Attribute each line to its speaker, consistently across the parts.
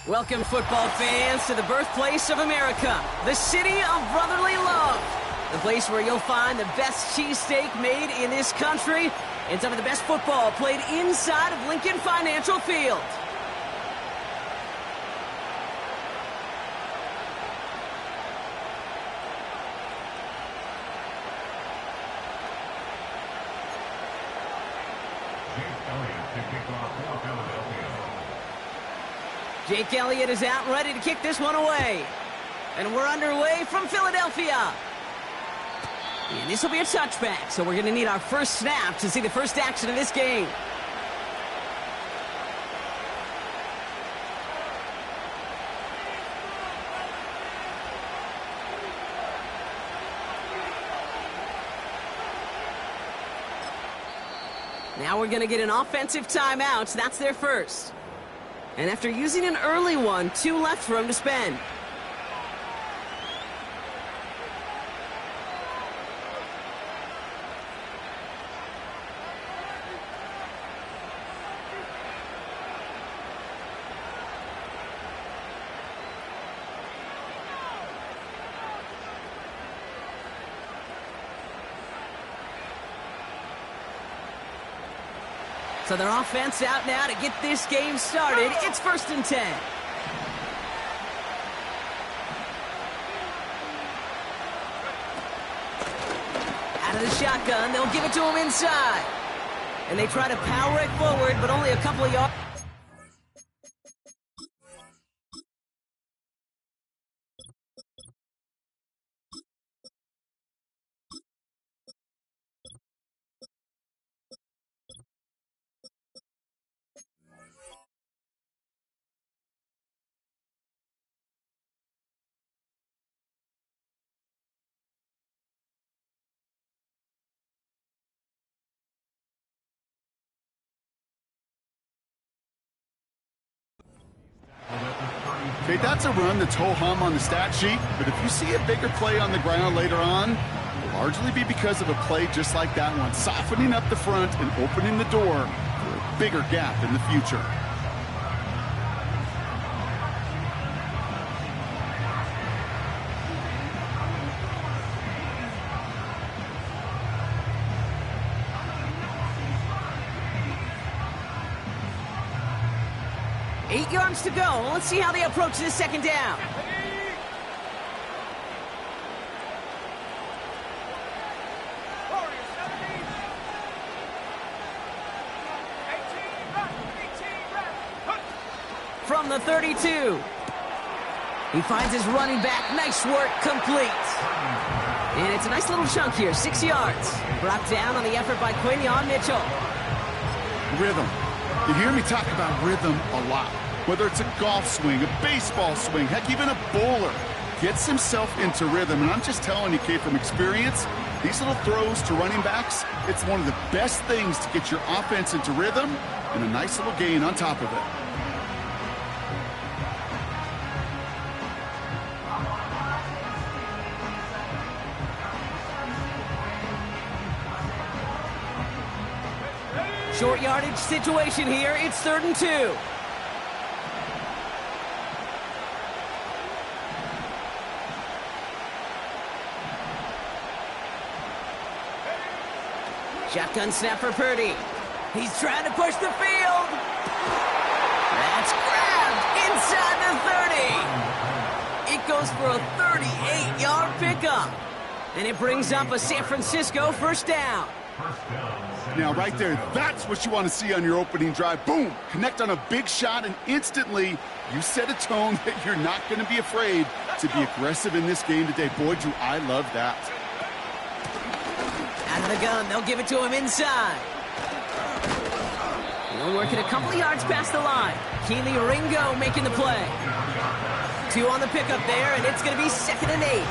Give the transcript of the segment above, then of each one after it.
Speaker 1: Welcome, football fans, to the birthplace of America, the city of brotherly love. The place where you'll find the best cheesesteak made in this country and some of the best football played inside of Lincoln Financial Field. Jake Elliott is out and ready to kick this one away. And we're underway from Philadelphia. And this will be a touchback, so we're going to need our first snap to see the first action of this game. Now we're going to get an offensive timeout. That's their first. And after using an early one, 2 left for him to spend. So their offense out now to get this game started. It's 1st and 10. Out of the shotgun, they'll give it to him inside. And they try to power it forward, but only a couple of yards.
Speaker 2: Okay, that's a run that's ho-hum on the stat sheet, but if you see a bigger play on the ground later on, it'll largely be because of a play just like that one, softening up the front and opening the door for a bigger gap in the future.
Speaker 1: Eight yards to go. Let's see how they approach this second down. From the 32. He finds his running back. Nice work, complete. And it's a nice little chunk here, 6 yards. Brought down on the effort by Quinion Mitchell.
Speaker 2: Rhythm. You hear me talk about rhythm a lot. Whether it's a golf swing, a baseball swing, heck, even a bowler gets himself into rhythm. And I'm just telling you, Kate, from experience, these little throws to running backs, it's one of the best things to get your offense into rhythm and a nice little gain on top of it.
Speaker 1: Short yardage situation here. It's 3rd and 2. Shotgun snap for Purdy. He's trying to push the field. That's grabbed inside the 30. It goes for a 38-yard pickup. And it brings up a San Francisco first down.
Speaker 2: Now, right there, that's what you want to see on your opening drive. Boom! Connect on a big shot, and instantly you set a tone that you're not going to be afraid to be aggressive in this game today. Boy, do I love that.
Speaker 1: Out of the gun, they'll give it to him inside. He'll work it a couple of yards past the line. Keely Ringo making the play. 2 on the pickup there, and it's going to be 2nd and 8.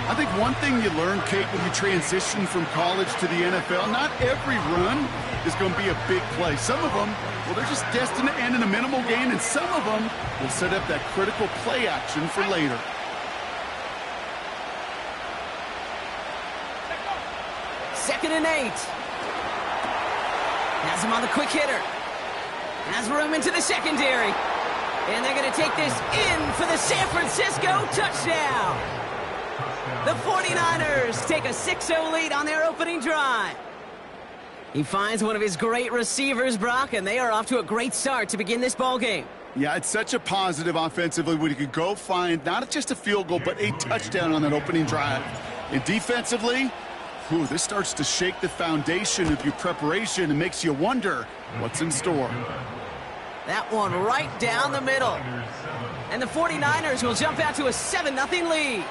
Speaker 2: I think one thing you learn, Kate, when you transition from college to the NFL, not every run is going to be a big play. Some of them, well, they're just destined to end in a minimal gain, and some of them will set up that critical play action for later.
Speaker 1: Second and 8. Has him on the quick hitter. Has room into the secondary. And they're going to take this in for the San Francisco touchdown. The 49ers take a 6-0 lead on their opening drive. He finds one of his great receivers, Brock, and they are off to a great start to begin this ball game.
Speaker 2: Yeah, it's such a positive offensively when you could go find not just a field goal, but a touchdown on that opening drive. And defensively, this starts to shake the foundation of your preparation and makes you wonder what's in store.
Speaker 1: That one right down the middle. And the 49ers will jump out to a 7-0 lead.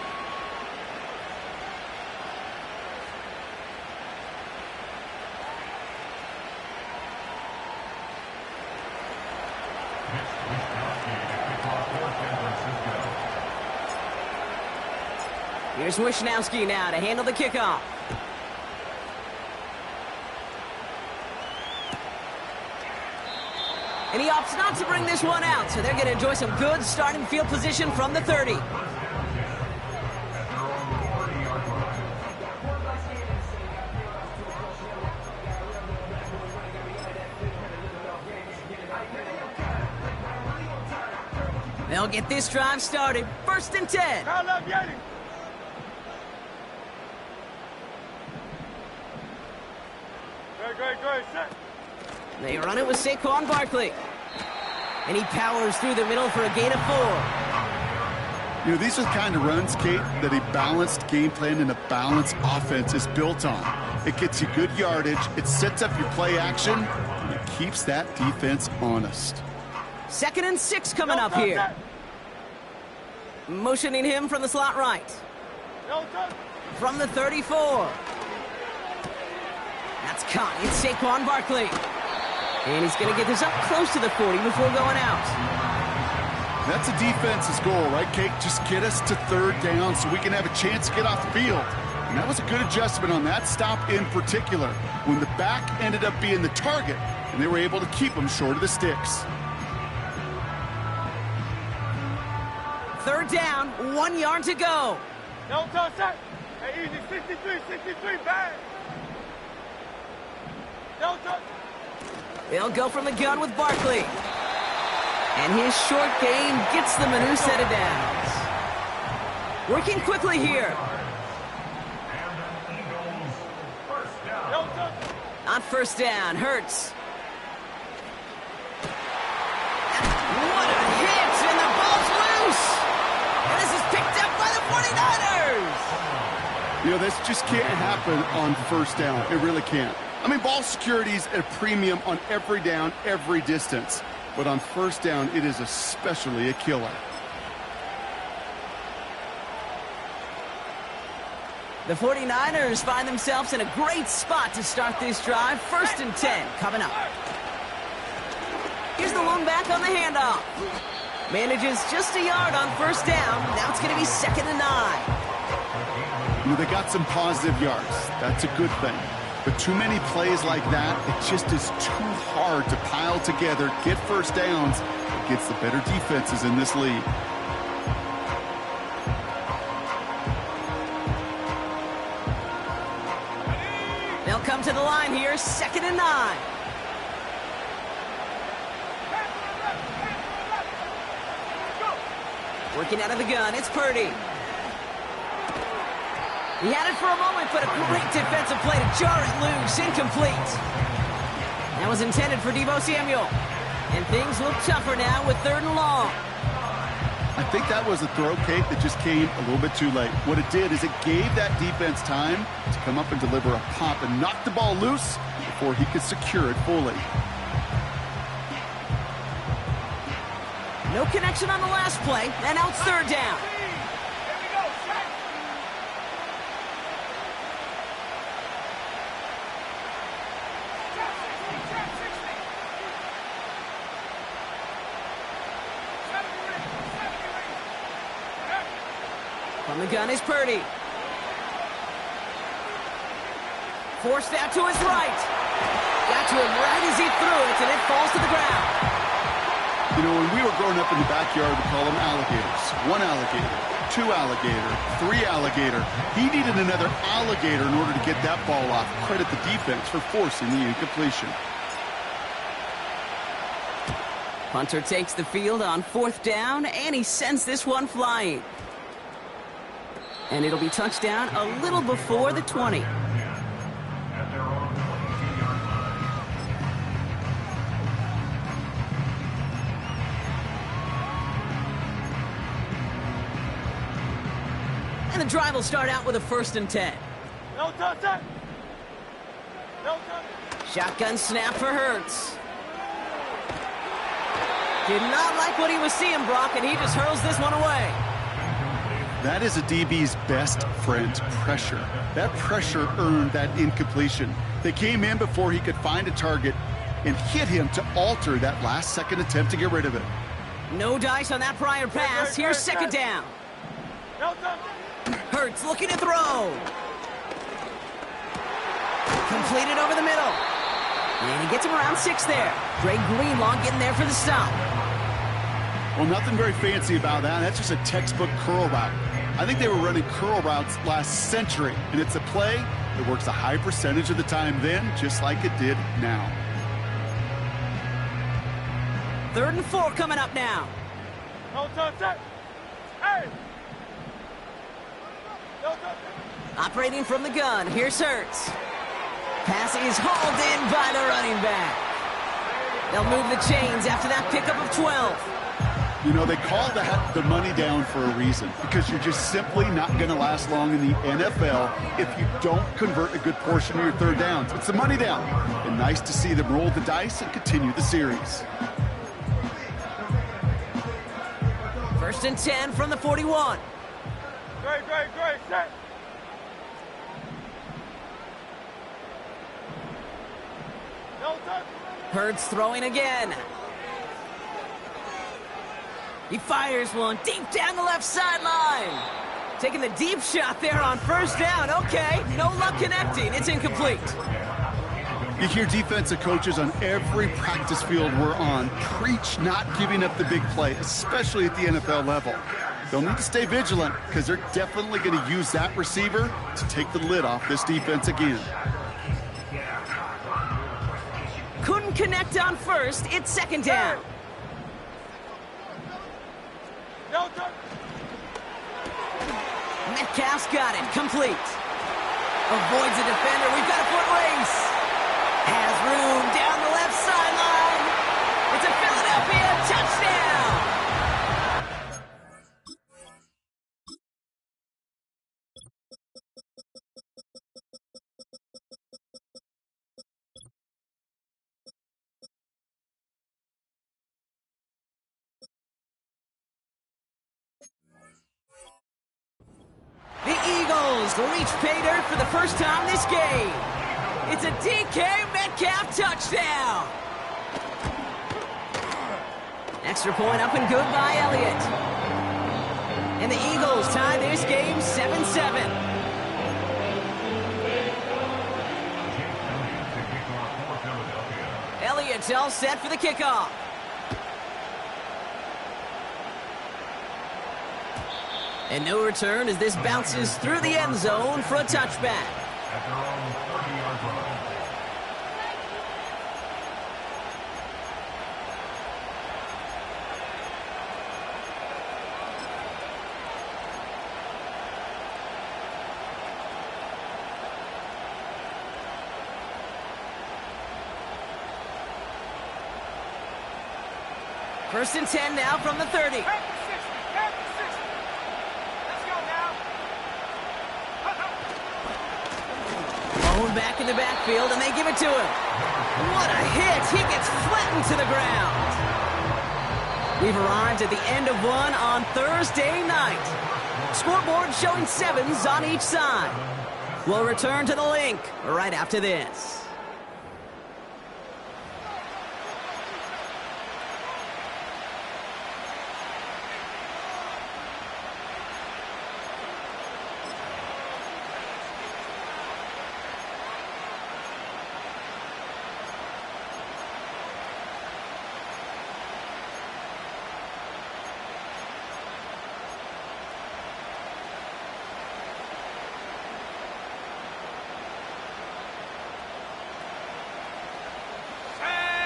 Speaker 1: Here's Wishnowski now to handle the kickoff. And he opts not to bring this one out, so they're going to enjoy some good starting field position from the 30. They'll get this drive started. 1st and 10. They run it with Saquon Barkley. And he powers through the middle for a gain of 4.
Speaker 2: You know, these are the kind of runs, Kate, that a balanced game plan and a balanced offense is built on. It gets you good yardage, it sets up your play action, and it keeps that defense honest.
Speaker 1: 2nd and 6 coming up here. Motioning him from the slot right. From the 34. That's caught. It's Saquon Barkley. And he's going to get this up close to the 40 before going out.
Speaker 2: That's a defense's goal, right, Kate? Just get us to 3rd down so we can have a chance to get off the field. And that was a good adjustment on that stop in particular, when the back ended up being the target, and they were able to keep him short of the sticks.
Speaker 1: 3rd down, 1 yard to go.
Speaker 3: No touch that. Hey, easy, 63, bang. No touch.
Speaker 1: They'll go from the gun with Barkley. And his short game gets them a new set of downs. Working quickly here. On 1st down, Hurts. What a hit, and the ball's loose. And this is picked up by the 49ers.
Speaker 2: You know, this just can't happen on 1st down. It really can't. I mean, ball security is at a premium on every down, every distance. But on 1st down, it is especially a killer.
Speaker 1: The 49ers find themselves in a great spot to start this drive. 1st and 10 coming up. Here's the lone back on the handoff. Manages just a yard on 1st down. Now it's going to be 2nd and 9.
Speaker 2: You know, they got some positive yards. That's a good thing. But too many plays like that, it just is too hard to pile together, get 1st downs against the better defenses in this league.
Speaker 1: They'll come to the line here, 2nd and 9. Working out of the gun, it's Purdy. He had it for a moment, but a great defensive play to jar it loose. Incomplete. That was intended for Deebo Samuel. And things look tougher now with 3rd and long.
Speaker 2: I think that was a throw, Kate, that just came a little bit too late. What it did is it gave that defense time to come up and deliver a pop and knock the ball loose before he could secure it fully.
Speaker 1: No connection on the last play, and now it's 3rd down. From the gun is Purdy. Forced out to his right. Got to him right as he threw it, and it falls to the ground.
Speaker 2: You know, when we were growing up in the backyard, we call them alligators. 1 alligator, 2 alligator, 3 alligator. He needed another alligator in order to get that ball off. Credit the defense for forcing the incompletion.
Speaker 1: Punter takes the field on 4th down, and he sends this one flying. And it'll be touchdown a little before the 20. And the drive will start out with a 1st and 10.
Speaker 3: No touchdown. No touchdown.
Speaker 1: Shotgun snap for Hurts. Did not like what he was seeing, Brock, and he just hurls this one away.
Speaker 2: That is a DB's best friend, pressure. That pressure earned that incompletion. They came in before he could find a target and hit him to alter that last-second attempt to get rid of it.
Speaker 1: No dice on that prior pass. Here's 2nd down.
Speaker 3: No touchdown.
Speaker 1: Hurts looking to throw. Completed over the middle. And he gets him around 6 there. Dre Greenlaw getting there for the stop.
Speaker 2: Well, nothing very fancy about that. That's just a textbook curl route. I think they were running curl routes last century, and it's a play that works a high percentage of the time then, just like it did now.
Speaker 1: 3rd and 4 coming up now.
Speaker 3: No touchdown. Hey. No touchdown.
Speaker 1: Operating from the gun, here's Hurts. Pass is hauled in by the running back. They'll move the chains after that pickup of 12.
Speaker 2: You know, they call that the money down for a reason, because you're just simply not going to last long in the NFL if you don't convert a good portion of your 3rd downs. It's the money down. And nice to see them roll the dice and continue the series.
Speaker 1: 1st and 10 from the 41.
Speaker 3: Great, set. No touchdown.
Speaker 1: Hurts throwing again. He fires one deep down the left sideline. Taking the deep shot there on 1st down. Okay, no luck connecting. It's incomplete.
Speaker 2: You hear defensive coaches on every practice field we're on preach not giving up the big play, especially at the NFL level. They'll need to stay vigilant because they're definitely going to use that receiver to take the lid off this defense again.
Speaker 1: Couldn't connect on 1st. It's 2nd down.
Speaker 3: No touchdown.
Speaker 1: Metcalf's got it. Complete. Avoids a defender. We've got a foot race. Has room down the left sideline. It's a Philadelphia touchdown. The Eagles reach pay dirt for the first time this game. It's a DK Metcalf touchdown. Extra point up and good by Elliott. And the Eagles tie this game 7-7. Elliott's all set for the kickoff. And no return as this bounces through the end zone for a touchback.
Speaker 4: At their own 30-yard line.
Speaker 1: First and 10 now from the 30.
Speaker 3: Let's go now.
Speaker 1: Bone back in the backfield, and they give it to him. What a hit! He gets flattened to the ground. We've arrived at the end of one on Thursday night. Scoreboard showing 7s on each side. We'll return to the link right after this.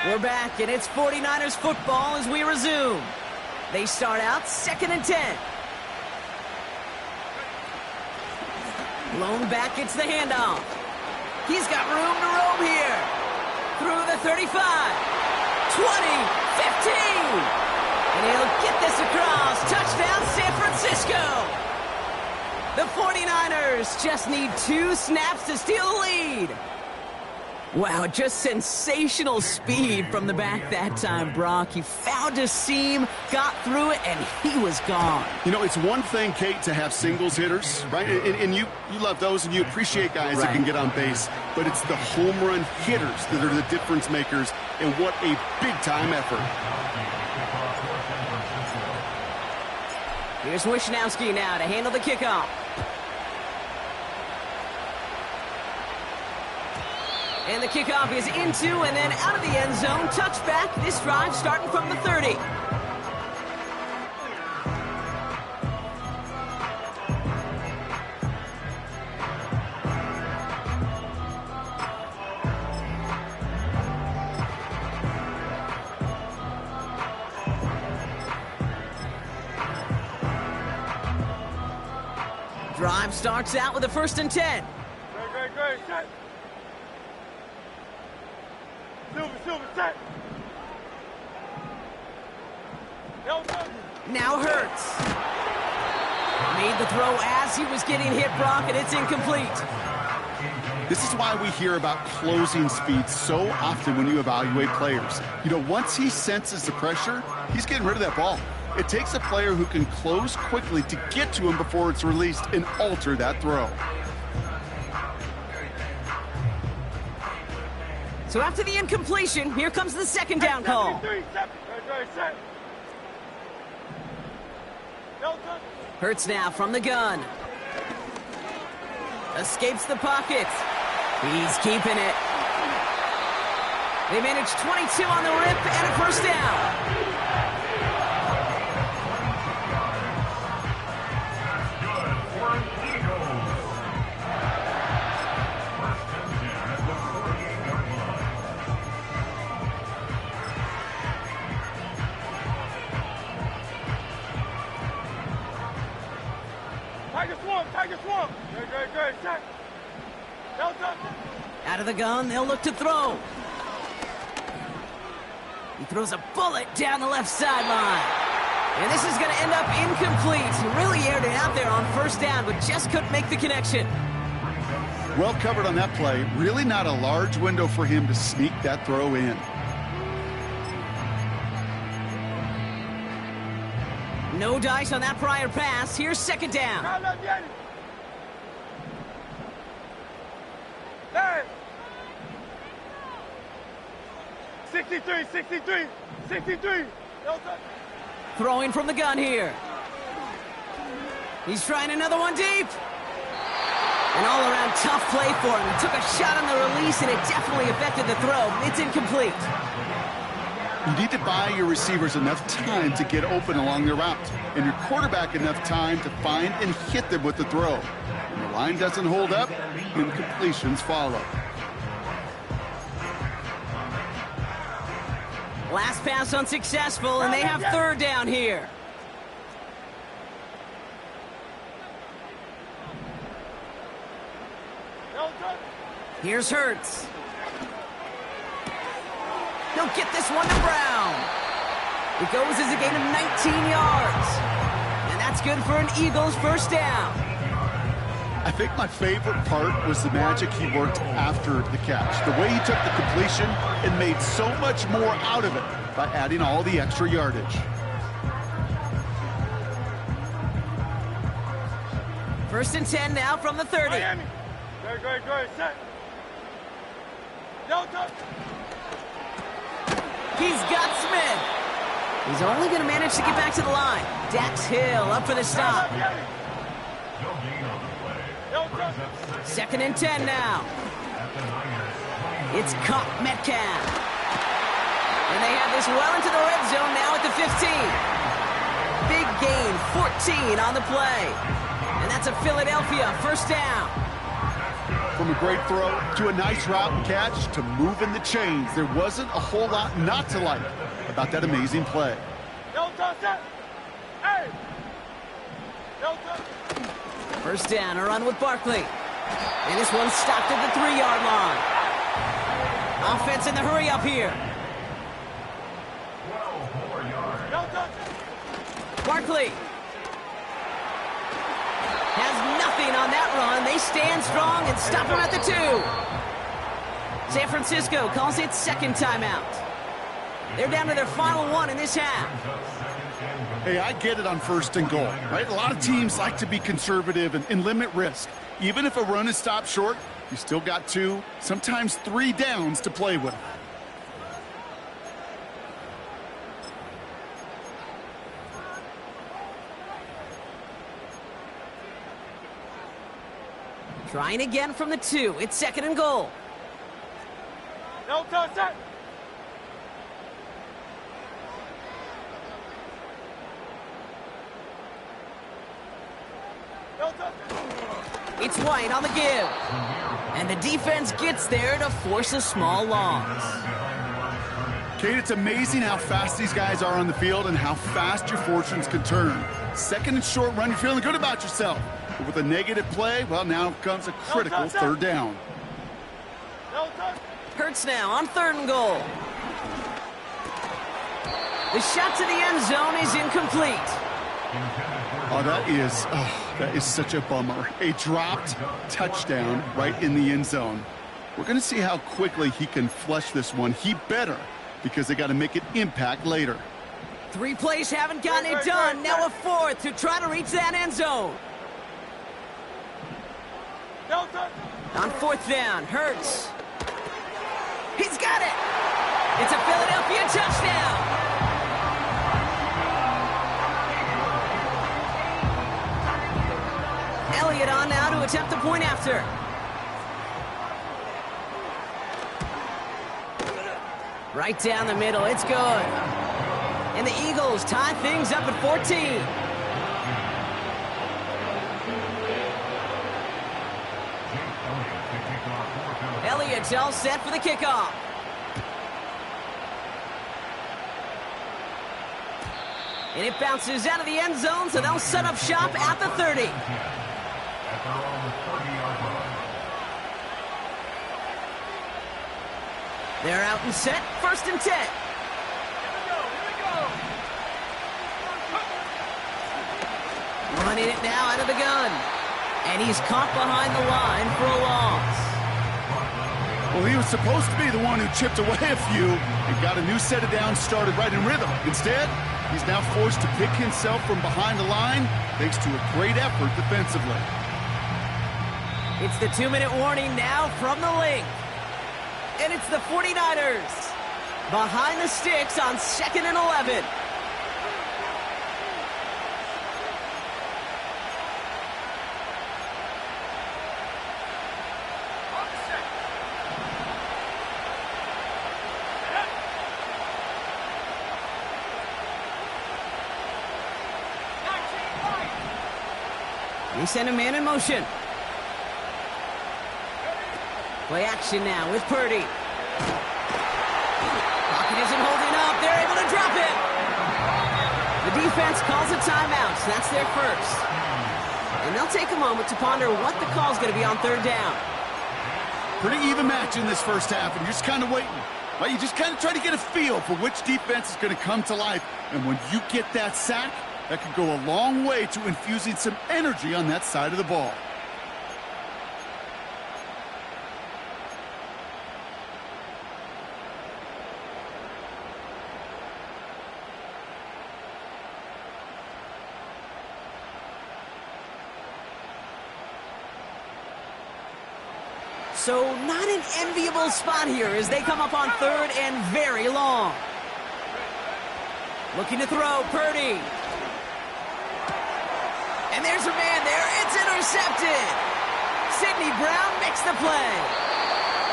Speaker 1: We're back, and it's 49ers football as we resume. They start out 2nd and 10. Blown back, gets the handoff. He's got room to roam here. Through the 35, 20, 15. And he'll get this across. Touchdown, San Francisco. The 49ers just need 2 snaps to steal the lead. Wow, just sensational speed from the back that time, Brock. He found a seam, got through it, and he was gone.
Speaker 2: You know, it's one thing, Kate, to have singles hitters, right? And you love those, and you appreciate guys that can get on base. But it's the home run hitters that are the difference makers, and what a big-time effort.
Speaker 1: Here's Wishnowski now to handle the kickoff. And the kickoff is into and then out of the end zone. Touchback. This drive starting from the 30. Drive starts out with a 1st and 10.
Speaker 3: Great, set. Silver, set.
Speaker 1: Now Hurts. Made the throw as he was getting hit, Brock, and it's incomplete.
Speaker 2: This is why we hear about closing speed so often when you evaluate players. You know, once he senses the pressure, he's getting rid of that ball. It takes a player who can close quickly to get to him before it's released and alter that throw.
Speaker 1: So after the incompletion, here comes the 2nd down call. Hurts now from the gun. Escapes the pocket. He's keeping it. They manage 22 on the rip and a 1st down.
Speaker 3: Tiger swamp. Great, set.
Speaker 1: Out of the gun, they'll look to throw. He throws a bullet down the left sideline. And this is going to end up incomplete. He really aired it out there on 1st down, but just couldn't make the connection.
Speaker 2: Well covered on that play. Really not a large window for him to sneak that throw in.
Speaker 1: No dice on that prior pass. Here's 2nd down.
Speaker 3: Hey. 63.
Speaker 1: Throwing from the gun here. He's trying another one deep. An all-around tough play for him. He took a shot on the release, and it definitely affected the throw. It's incomplete.
Speaker 2: You need to buy your receivers enough time to get open along their route, and your quarterback enough time to find and hit them with the throw. When the line doesn't hold up, incompletions follow.
Speaker 1: Last pass unsuccessful, and they have 3rd down here. Here's Hurts. He'll get this one to Brown. It goes as a gain of 19 yards. And that's good for an Eagles 1st down.
Speaker 2: I think my favorite part was the magic he worked after the catch. The way he took the completion and made so much more out of it by adding all the extra yardage.
Speaker 1: 1st and 10 now from the 30.
Speaker 3: Miami. Great, set.
Speaker 1: He's got Smith. He's only going to manage to get back to the line. Dax Hill up for the stop. 2nd and 10 now. It's caught Metcalf. And they have this well into the red zone now at the 15. Big gain, 14 on the play. And that's a Philadelphia 1st down.
Speaker 2: From a great throw to a nice route and catch to moving the chains, there wasn't a whole lot not to like about that amazing play.
Speaker 3: No touch it. Hey. No touch.
Speaker 1: First down, a run with Barkley. And this one's stopped at the 3-yard line. Offense in the hurry up here.
Speaker 3: No touch it.
Speaker 1: Barkley has nothing on that run. They stand strong and stop him at the 2. San Francisco calls it second timeout. They're down to their final one in this half.
Speaker 2: Hey, I get it on first and goal, right? A lot of teams like to be conservative and limit risk. Even if a run is stopped short, you still got 2, sometimes 3 downs to play with.
Speaker 1: Trying again from the 2. It's second and goal.
Speaker 3: No touch it. No touch it.
Speaker 1: It's White on the give. And the defense gets there to force a small loss.
Speaker 2: Kate, it's amazing how fast these guys are on the field and how fast your fortunes can turn. Second and short run, you're feeling good about yourself. But with a negative play, well, now comes a critical third down.
Speaker 3: No touch.
Speaker 1: Hurts now on third and goal. The shot to the end zone is incomplete.
Speaker 2: Oh, that is such a bummer. A dropped touchdown right in the end zone. We're going to see how quickly he can flush this one. He better, because they got to make an impact later.
Speaker 1: 3 plays haven't gotten it done. Now a 4th to try to reach that end zone.
Speaker 3: No touch.
Speaker 1: On 4th down, Hurts. He's got it. It's a Philadelphia touchdown. Elliott on now to attempt the point after. Right down the middle, it's good. And the Eagles tie things up at 14. Elliott's all set for the kickoff. And it bounces out of the end zone, so they'll set up shop at the 30. They're out and set, first and 10.
Speaker 3: Here we go.
Speaker 1: Running it now out of the gun. And he's caught behind the line for a loss.
Speaker 2: Well, he was supposed to be the one who chipped away a few and got a new set of downs started right in rhythm. Instead, he's now forced to pick himself from behind the line thanks to a great effort defensively.
Speaker 1: It's the 2-minute warning now from the link. And it's the 49ers behind the sticks on 2nd and 11. They send a man in motion. Play action now with Purdy. Pocket isn't holding up. They're able to drop it. The defense calls a timeout, so that's their first. And they'll take a moment to ponder what the call's going to be on third down.
Speaker 2: Pretty even match in this first half, and you're just kind of waiting. Right? You just kind of try to get a feel for which defense is going to come to life. And when you get that sack, that could go a long way to infusing some energy on that side of the ball.
Speaker 1: So not an enviable spot here as they come up on third and very long. Looking to throw, Purdy. And there's a man there. It's intercepted. Sidney Brown makes the play.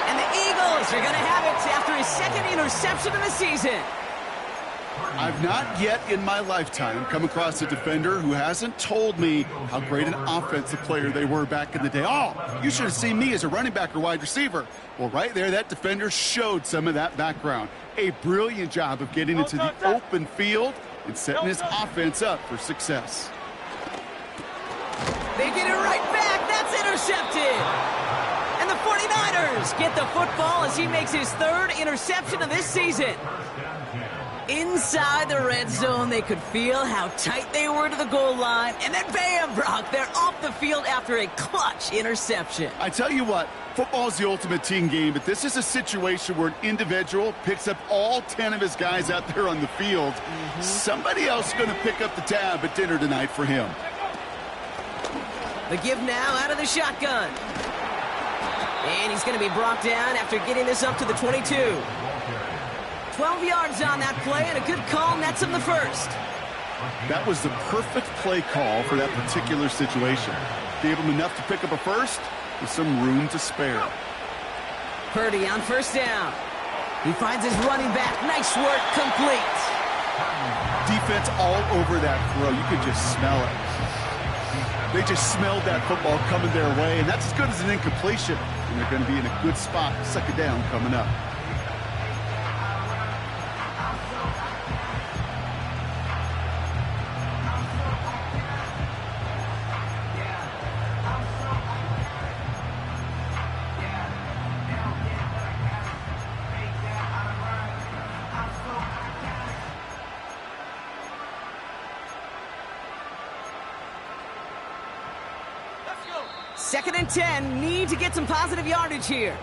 Speaker 1: And the Eagles are going to have it after his second interception of the season.
Speaker 2: I've not yet in my lifetime come across a defender who hasn't told me how great an offensive player they were back in the day. Oh, you should have seen me as a running back or wide receiver. Well, right there, that defender showed some of that background. A brilliant job of getting into the open field and setting his offense up for success.
Speaker 1: They get it right back. That's intercepted. And the 49ers get the football as he makes his third interception of this season. Inside the red zone, they could feel how tight they were to the goal line. And then bam, Brock, they're off the field after a clutch interception.
Speaker 2: I tell you what, football is the ultimate team game, but this is a situation where an individual picks up all 10 of his guys out there on the field. Somebody else is going to pick up the tab at dinner tonight for him.
Speaker 1: The give now out of the shotgun. And he's going to be brought down after getting this up to the 22. 12 yards on that play, and a good call nets him the first.
Speaker 2: That was the perfect play call for that particular situation. Gave him enough to pick up a first with some room to spare.
Speaker 1: Purdy on first down. He finds his running back. Nice work, complete.
Speaker 2: Defense all over that throw. You could just smell it. They just smelled that football coming their way, and that's as good as an incompletion. And they're going to be in a good spot, second down coming up.
Speaker 1: Second and 10, need to get some positive yardage here.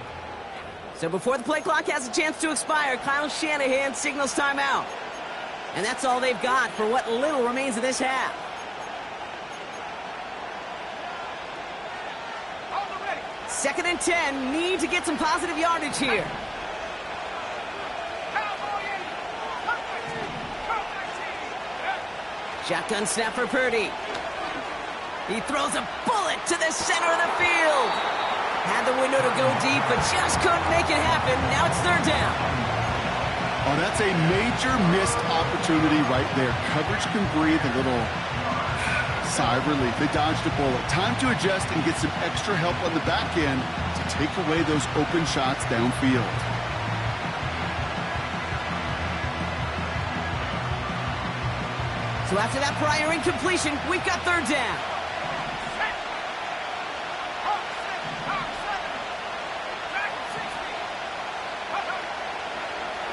Speaker 1: So before the play clock has a chance to expire, Kyle Shanahan signals timeout. And that's all they've got for what little remains of this half. Second and 10, need to get some positive yardage here. Shotgun snap for Purdy. He throws a bullet to the center of the field. Had the window to go deep, but just couldn't make it happen. Now it's third down.
Speaker 2: Oh, that's a major missed opportunity right there. Coverage can breathe a little sigh of relief. They dodged a bullet. Time to adjust and get some extra help on the back end to take away those open shots downfield.
Speaker 1: So after that prior incompletion, we've got third down.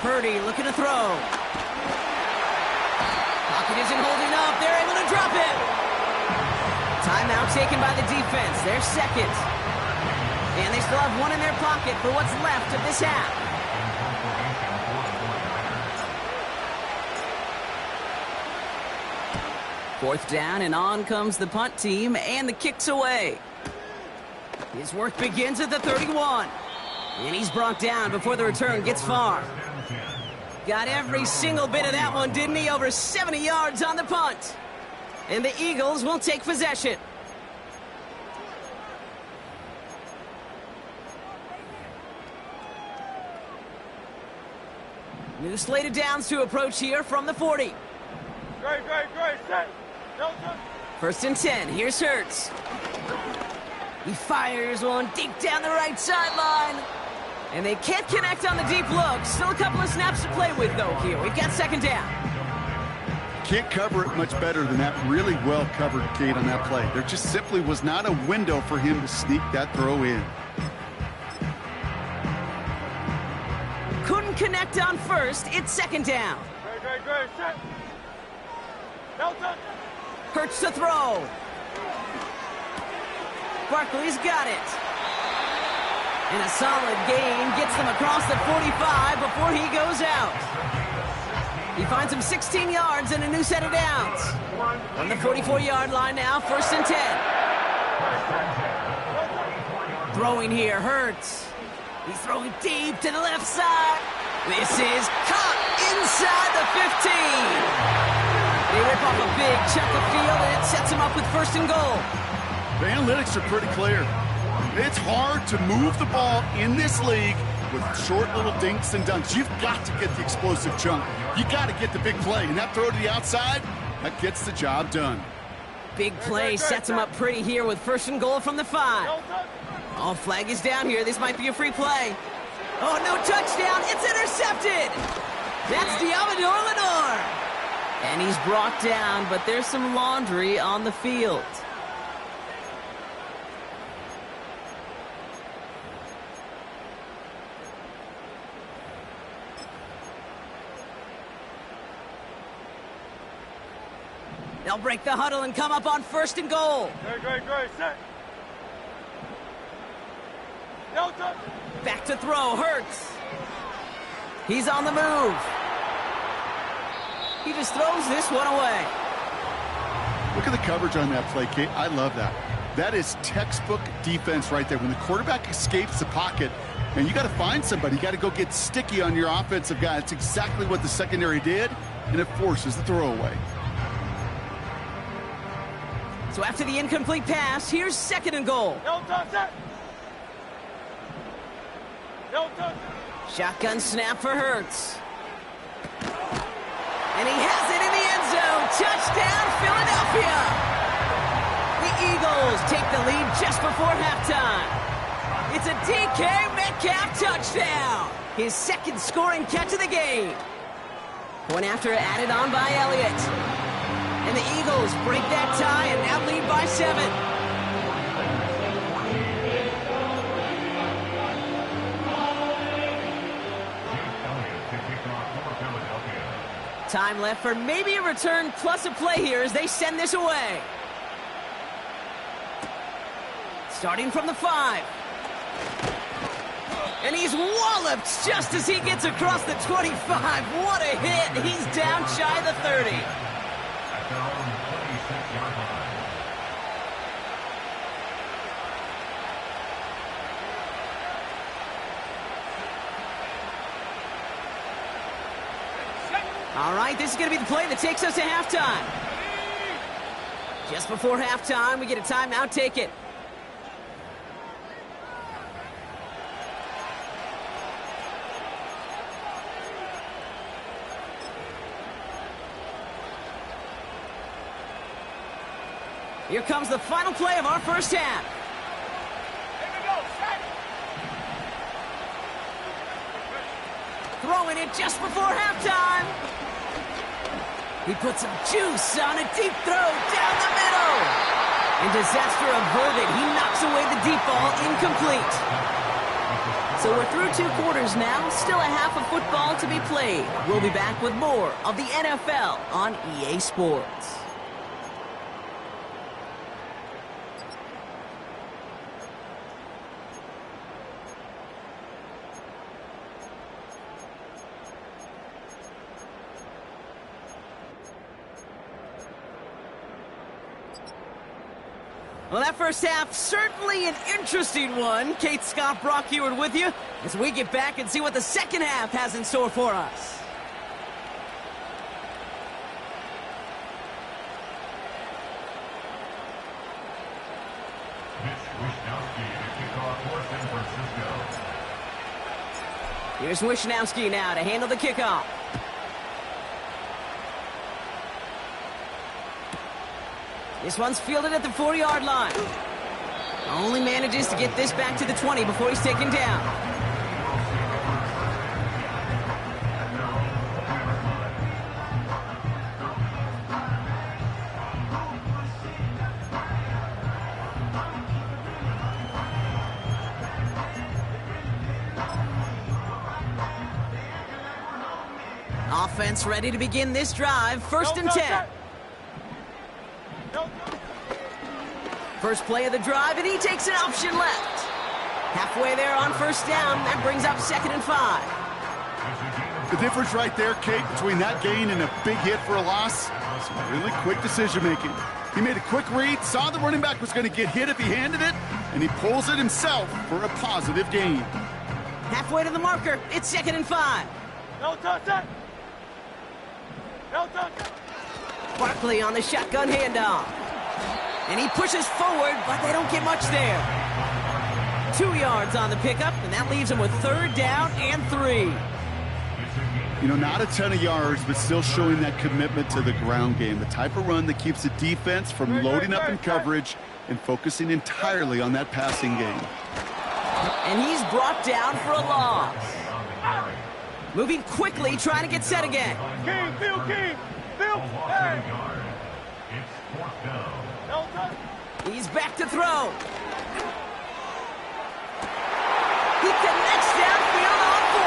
Speaker 1: Purdy looking to throw. Pocket isn't holding up. They're able to drop it. Timeout taken by the defense. They're second. And they still have one in their pocket for what's left of this half. Fourth down, and on comes the punt team, and the kick's away. His work begins at the 31. And he's brought down before the return gets far. Got every single bit of that one, didn't he? Over 70 yards on the punt. And the Eagles will take possession. New slate of downs to approach here from the 40.
Speaker 3: Great, set.
Speaker 1: First and 10, here's Hurts. He fires one deep down the right sideline. And they can't connect on the deep look. Still a couple of snaps to play with, though, here. We've got second down.
Speaker 2: Can't cover it much better than that really well-covered gate on that play. There just simply was not a window for him to sneak that throw in.
Speaker 1: Couldn't connect on first. It's second down.
Speaker 3: Great, set. Delta.
Speaker 1: Hurts to throw. Barkley's got it. And a solid gain gets them across the 45 before he goes out. He finds him 16 yards and a new set of downs. On the 44-yard line now, first and 10. Throwing here, Hurts. He's throwing deep to the left side. This is caught inside the 15. They rip off a big chunk of field, and it sets him up with first and goal.
Speaker 2: The analytics are pretty clear. It's hard to move the ball in this league with short little dinks and dunks. You've got to get the explosive chunk. You got to get the big play, and that throw to the outside, that gets the job done.
Speaker 1: Big play sets him up pretty here with 1st and goal from the 5. Oh, flag is down here. This might be a free play. Oh, no touchdown. It's intercepted. That's Diamador Lenore. And he's brought down, but there's some laundry on the field. They'll break the huddle and come up on 1st and goal.
Speaker 3: Great, set. No touch.
Speaker 1: Back to throw, Hurts. He's on the move. He just throws this one away.
Speaker 2: Look at the coverage on that play, Kate. I love that. That is textbook defense right there. When the quarterback escapes the pocket, and you got to find somebody. You got to go get sticky on your offensive guy. It's exactly what the secondary did, and it forces the throwaway.
Speaker 1: So after the incomplete pass, here's 2nd and goal.
Speaker 3: No touch it. No touch.
Speaker 1: Shotgun snap for Hurts. And he has it in the end zone. Touchdown, Philadelphia. The Eagles take the lead just before halftime. It's a DK Metcalf touchdown. His 2nd scoring catch of the game. Point after added on by Elliott. And the Eagles break that tie and now lead by 7. Time left for maybe a return plus a play here as they send this away. Starting from the 5. And he's walloped just as he gets across the 25. What a hit. He's down shy of the 30.
Speaker 4: At their own 26-yard line.
Speaker 1: All right, this is going to be the play that takes us to halftime. Just before halftime, we get a timeout. Take it. Here comes the final play of our first half. Throwing it just before halftime. He puts some juice on a deep throw down the middle. And disaster averted. He knocks away the deep ball, incomplete. So we're through 2 quarters now. Still a half of football to be played. We'll be back with more of the NFL on EA Sports. Well, that first half, certainly an interesting one. Kate, Scott, Brock Heward with you as we get back and see what the second half has in store for us. Here's Wishnowski now to handle the kickoff. This one's fielded at the 4-yard line. Only manages to get this back to the 20 before he's taken down. Offense ready to begin this drive. 1st and 10. First play of the drive, and he takes an option left. Halfway there on 1st down. That brings up 2nd and 5.
Speaker 2: The difference right there, Kate, between that gain and a big hit for a loss was really quick decision-making. He made a quick read, saw the running back was going to get hit if he handed it, and he pulls it himself for a positive gain.
Speaker 1: Halfway to the marker. It's 2nd and 5.
Speaker 3: No touch it. No touch.
Speaker 1: Barkley on the shotgun handoff. And he pushes forward, but they don't get much there. 2 yards on the pickup, and that leaves him with 3rd down and 3.
Speaker 2: You know, not a ton of yards, but still showing that commitment to the ground game. The type of run that keeps the defense from loading up in coverage and focusing entirely on that passing game.
Speaker 1: And he's brought down for a loss. Moving quickly, trying to get set again.
Speaker 3: King, Phil, hey!
Speaker 4: It's fourth down.
Speaker 1: He's back to throw. He connects downfield on 4.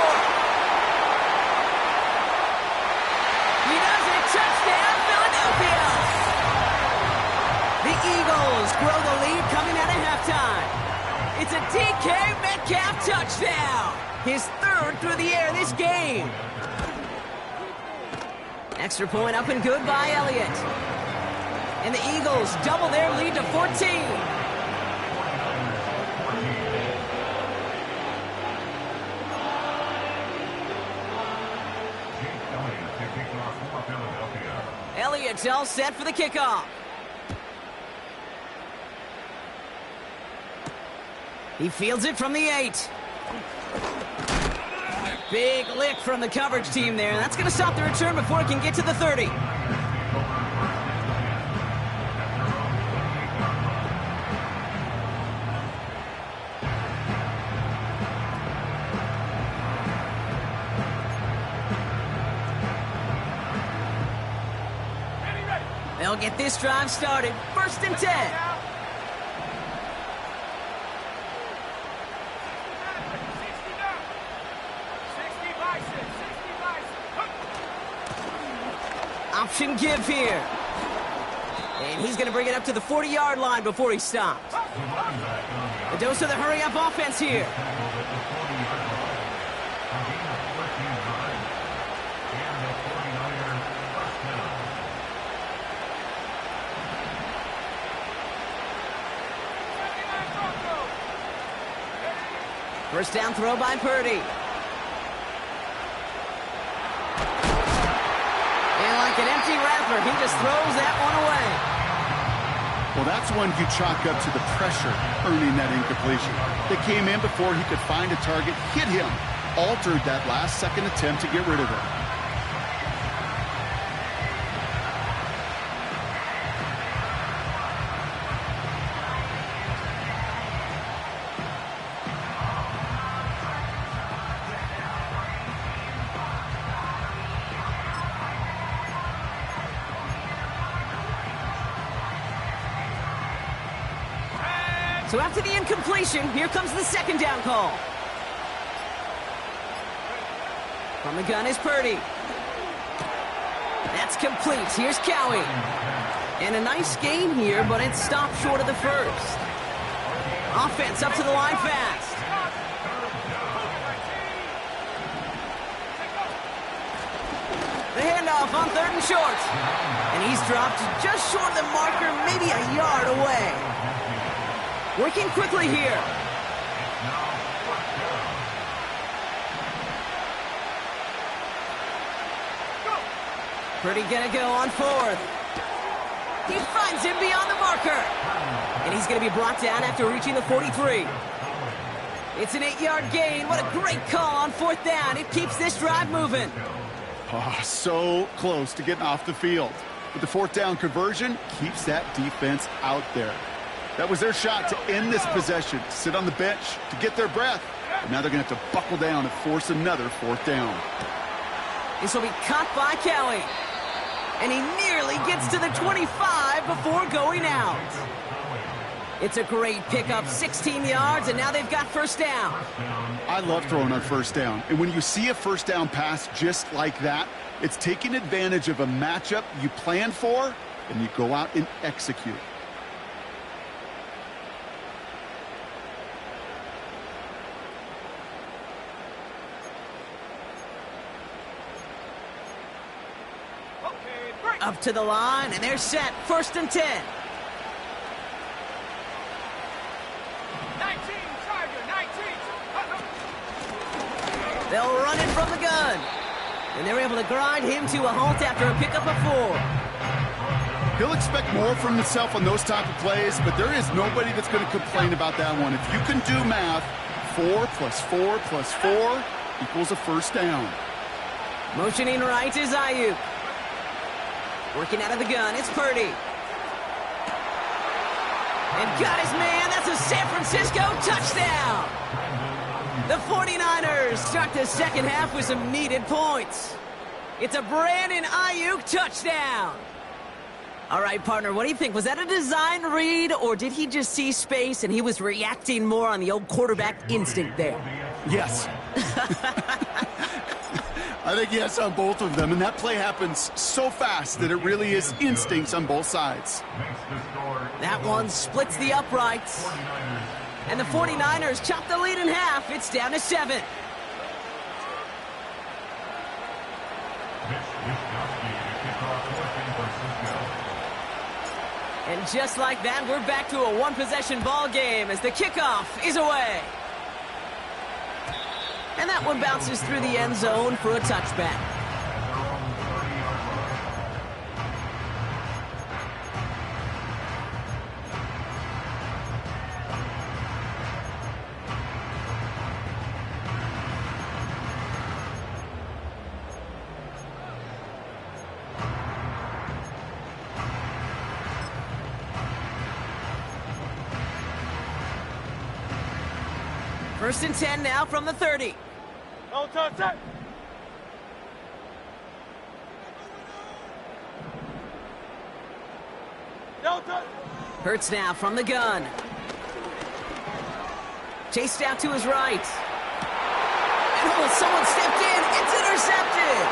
Speaker 1: He does it. Touchdown, Philadelphia. The Eagles grow the lead coming out of halftime. It's a DK Metcalf touchdown. His 3rd through the air this game. Extra point up and good by Elliott. And the Eagles double their lead to 14. Elliott's all set for the kickoff. He fields it from the 8. Big lick from the coverage team there. That's going to stop the return before it can get to the 30. They'll get this drive started. 1st and 10. Option give here. And he's going to bring it up to the 40-yard line before he stops. A dose of the hurry-up offense here. First down throw by Purdy. And like an empty wrapper, he just throws that one away.
Speaker 2: Well, that's one you chalk up to the pressure earning that incompletion. They came in before he could find a target, hit him, altered that last-second attempt to get rid of it.
Speaker 1: So after the incompletion, here comes the 2nd down call. From the gun is Purdy. That's complete. Here's Cowie. And a nice gain here, but it stopped short of the 1st. Offense up to the line fast. The handoff on 3rd and short. And he's dropped just short of the marker, maybe a yard away. Working quickly here. Purdy gonna go on 4th. He finds him beyond the marker. And he's gonna be brought down after reaching the 43. It's an 8-yard gain. What a great call on 4th down. It keeps this drive moving.
Speaker 2: Oh, so close to getting off the field. But the 4th down conversion keeps that defense out there. That was their shot to end this possession, sit on the bench to get their breath. But now they're going to have to buckle down and force another 4th down.
Speaker 1: This will be caught by Cowie. And he nearly gets to the 25 before going out. It's a great pickup, 16 yards, and now they've got 1st down.
Speaker 2: I love throwing on 1st down. And when you see a 1st down pass just like that, it's taking advantage of a matchup you plan for, and you go out and execute.
Speaker 1: Up to the line, and they're set. 1st and 10.
Speaker 3: 19, Tiger, 19.
Speaker 1: They'll run it from the gun. And they're able to grind him to a halt after a pickup of 4.
Speaker 2: He'll expect more from himself on those type of plays, but there is nobody that's going to complain about that one. If you can do math, 4 + 4 + 4 equals a 1st down.
Speaker 1: Motioning right is Ayuk. Working out of the gun, it's Purdy. And got his man, that's a San Francisco touchdown! The 49ers start the second half with some needed points. It's a Brandon Ayuk touchdown! All right, partner, what do you think? Was that a design read, or did he just see space and he was reacting more on the old quarterback instinct there?
Speaker 2: Yes. I think yes on both of them, and that play happens so fast that it really is instincts on both sides.
Speaker 1: That one splits the uprights. And the 49ers chop the lead in half. It's down to 7. And just like that, we're back to a one-possession ball game as the kickoff is away. And that one bounces through the end zone for a touchback. First and 10 now from the 30.
Speaker 3: No touch that. No touch.
Speaker 1: Hurts now from the gun. Chased out to his right. And oh, someone stepped in. It's intercepted.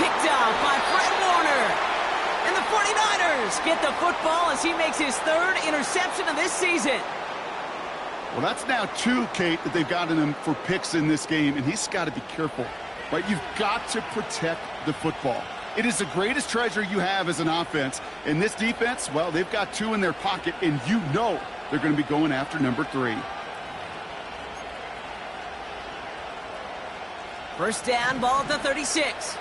Speaker 1: Picked off by Fred Warner. And the 49ers get the football as he makes his 3rd interception of this season.
Speaker 2: Well, that's now 2, Kate, that they've gotten him for picks in this game, and he's got to be careful. Right? You've got to protect the football. It is the greatest treasure you have as an offense. And this defense, well, they've got 2 in their pocket, and you know they're going to be going after number 3.
Speaker 1: First down, ball at the 36.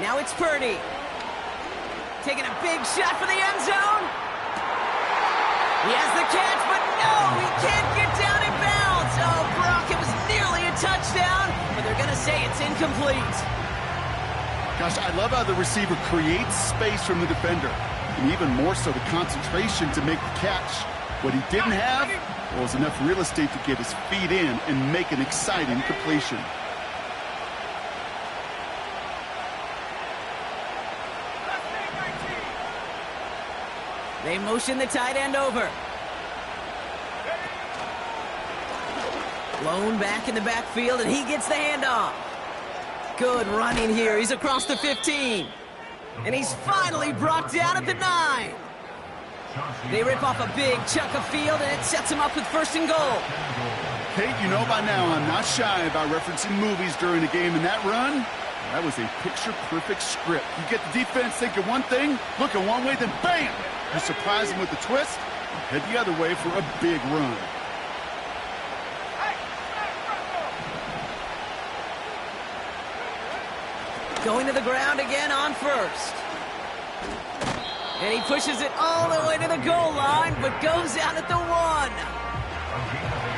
Speaker 1: Now it's Purdy. Taking a big shot for the end zone. He has the catch, but no, he can't get down in bounds. Oh, Brock, it was nearly a touchdown, but they're going to say it's incomplete.
Speaker 2: Gosh, I love how the receiver creates space from the defender, and even more so the concentration to make the catch. What he didn't have was enough real estate to get his feet in and make an exciting completion.
Speaker 1: They motion the tight end over. Blown back in the backfield, and he gets the handoff. Good running here. He's across the 15. And he's finally brought down at the 9. They rip off a big chunk of field, and it sets him up with 1st and goal.
Speaker 2: Kate, you know by now I'm not shy about referencing movies during a game, and that run, that was a picture-perfect script. You get the defense thinking one thing, looking one way, then bam! You surprise them with a twist, head the other way for a big run.
Speaker 1: Going to the ground again on 1st. And he pushes it all the way to the goal line, but goes out at the 1.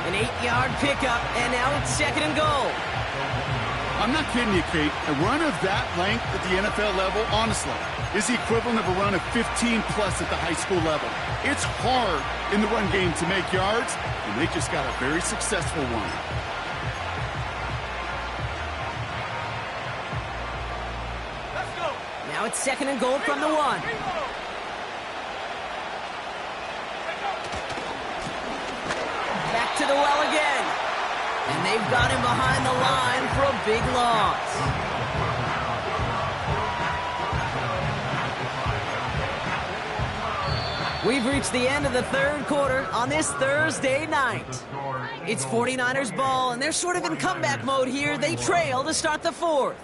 Speaker 1: An 8-yard pickup, and now it's 2nd and goal.
Speaker 2: I'm not kidding you, Kate. A run of that length at the NFL level, honestly, is the equivalent of a run of 15-plus at the high school level. It's hard in the run game to make yards, and they just got a very successful one.
Speaker 3: Let's go.
Speaker 1: Now it's 2nd and goal from the 1. Back to the well again. And they've got him behind the line for a big loss. We've reached the end of the 3rd quarter on this Thursday night. It's 49ers ball, and they're sort of in comeback mode here. They trail to start the 4th.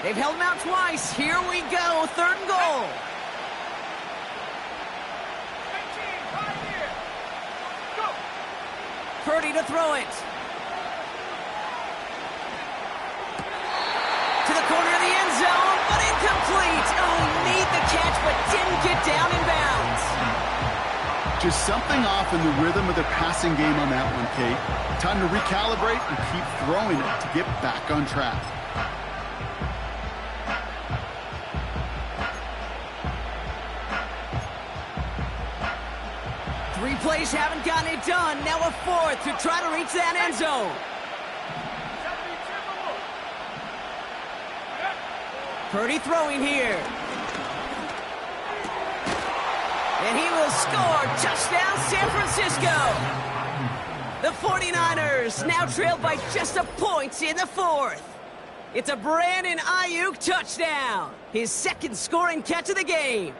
Speaker 1: They've held him out twice. Here we go, 3rd and goal. Purdy to throw it. To the corner of the end zone, but incomplete. Oh, he made the catch, but didn't get down in bounds.
Speaker 2: Just something off in the rhythm of their passing game on that one, Kate. Time to recalibrate and keep throwing it to get back on track.
Speaker 1: Three plays haven't gotten it done. Now a 4th to try to reach that end zone. Purdy throwing here. And he will score. Touchdown, San Francisco. The 49ers now trailed by just a point in the 4th. It's a Brandon Ayuk touchdown. His 2nd scoring catch of the game.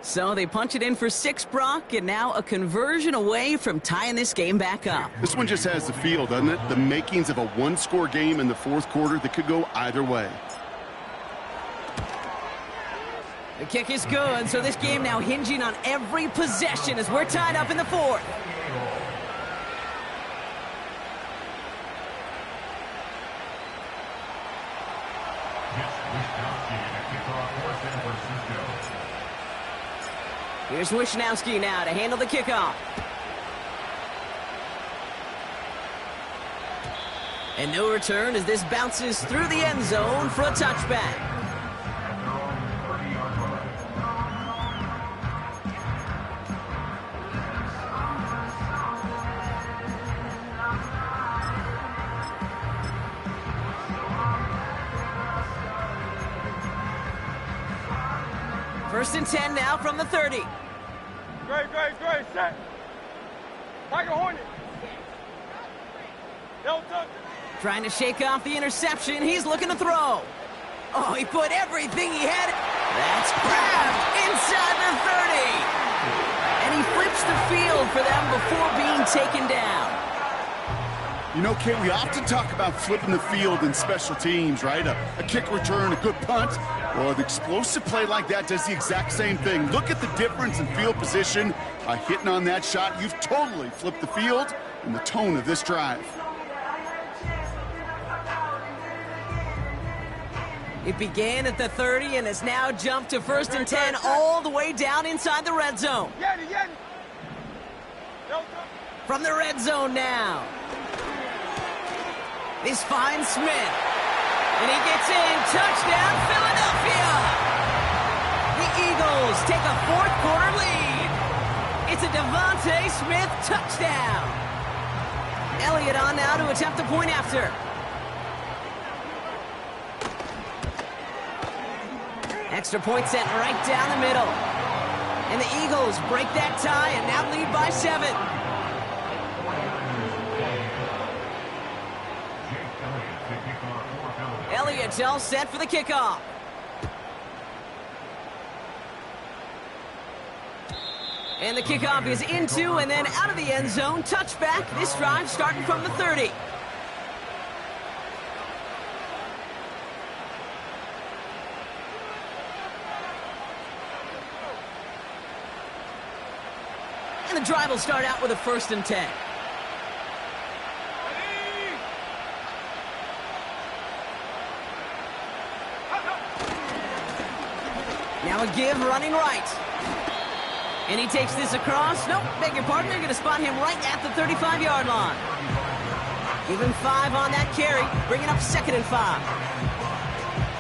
Speaker 1: So they punch it in for 6, Brock, and now a conversion away from tying this game back up.
Speaker 2: This one just has the feel, doesn't it? The makings of a 1-score game in the 4th quarter that could go either way.
Speaker 1: The kick is good, so this game now hinging on every possession as we're tied up in the 4th. Here's Wishnowski now to handle the kickoff. And no return as this bounces through the end zone for a touchback. First and 10 now from the 30.
Speaker 3: Great, set. Tiger Hornet. Delta.
Speaker 1: Trying to shake off the interception. He's looking to throw. Oh, he put everything he had. That's grabbed inside the 30. And he flips the field for them before being taken down.
Speaker 2: You know, Kate, we often talk about flipping the field in special teams, right? A kick return, a good punt. Well, an explosive play like that does the exact same thing. Look at the difference in field position. By hitting on that shot, you've totally flipped the field and the tone of this drive.
Speaker 1: It began at the 30 and has now jumped to 1st and 10 all the way down inside the red zone. From the red zone now. This finds Smith. And he gets in. Touchdown, Philadelphia! The Eagles take a 4th quarter lead. It's a Devontae Smith touchdown. Elliott on now to attempt the point after. Extra point sent right down the middle. And the Eagles break that tie and now lead by 7. Elliott all set for the kickoff. And the kickoff is into and then out of the end zone. Touchback. This drive starting from the 30. And the drive will start out with a 1st and 10. Now a give running right. And he takes this across. Nope, beg your pardon. They're going to spot him right at the 35-yard line. Give him 5 on that carry, bringing up 2nd and 5.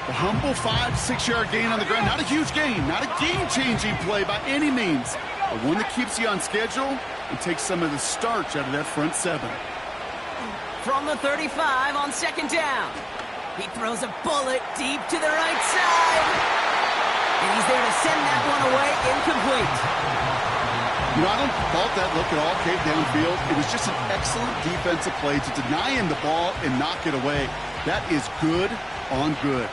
Speaker 2: A humble 5-6-yard gain on the ground. Not a huge gain, not a game-changing play by any means. But one that keeps you on schedule and takes some of the starch out of that front 7.
Speaker 1: From the 35 on 2nd down. He throws a bullet deep to the right side. And he's there to send that one away, incomplete.
Speaker 2: You know, I don't fault that look at all, Kate, downfield. It was just an excellent defensive play to deny him the ball and knock it away. That is good on good.